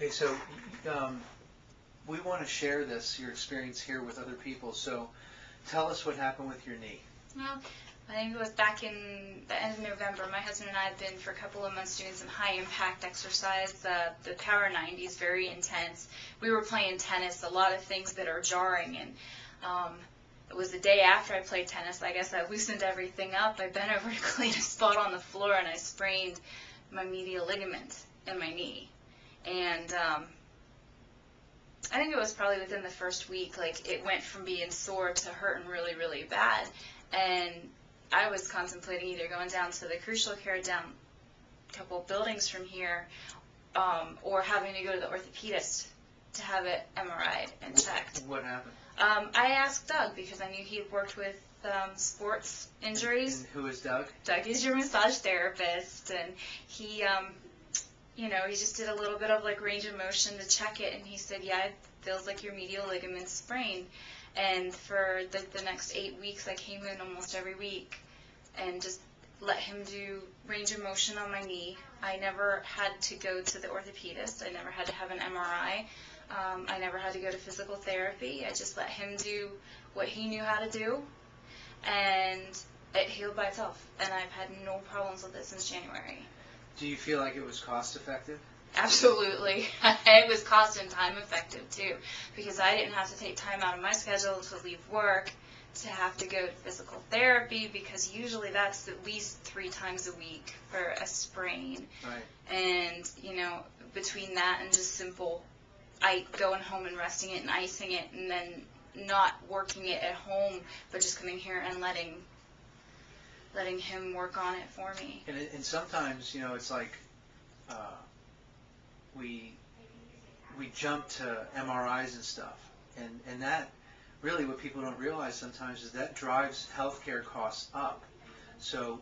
Okay, so we want to share your experience here with other people. So tell us what happened with your knee. Well, I think it was back in the end of November. My husband and I had been for a couple of months doing some high-impact exercise. The Power 90 is very intense. We were playing tennis, a lot of things that are jarring, and it was the day after I played tennis. I guess I loosened everything up. I bent over to clean a spot on the floor, and I sprained my medial ligament in my knee. And I think it was probably within the first week, like, it went from being sore to hurting really, really bad. And I was contemplating either going down to the crucial care down a couple of buildings from here, or having to go to the orthopedist to have it MRI'd and checked. What happened? I asked Doug because I knew he had worked with sports injuries. And who is Doug? Doug is your massage therapist, and he, you know, he just did a little bit of like range of motion to check it, and he said, yeah, it feels like your medial ligament's sprained. And for the next 8 weeks, I came in almost every week and just let him do range of motion on my knee. I never had to go to the orthopedist. I never had to have an MRI. I never had to go to physical therapy. I just let him do what he knew how to do, and it healed by itself. And I've had no problems with it since January. Do you feel like it was cost effective? Absolutely. It was cost and time effective too, because I didn't have to take time out of my schedule to leave work to have to go to physical therapy, because usually that's at least 3 times a week for a sprain. Right. And, you know, between that and just simple going home and resting it and icing it, and then not working it at home, but just coming here and letting him work on it for me. And sometimes, you know, it's like we jump to MRIs and stuff, and that really, what people don't realize sometimes is that drives healthcare costs up. So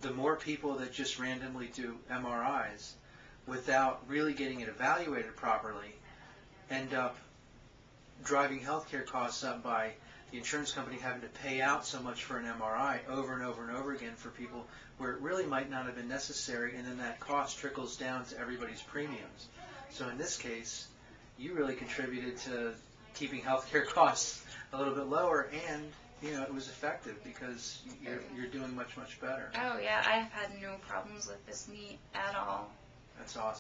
the more people that just randomly do MRIs without really getting it evaluated properly end up driving healthcare costs up by the insurance company having to pay out so much for an MRI over and over and over again for people where it really might not have been necessary, and then that cost trickles down to everybody's premiums. So in this case, you really contributed to keeping healthcare costs a little bit lower, and you know, it was effective because you're doing much, much better. Oh yeah, I have had no problems with this knee at all. That's awesome.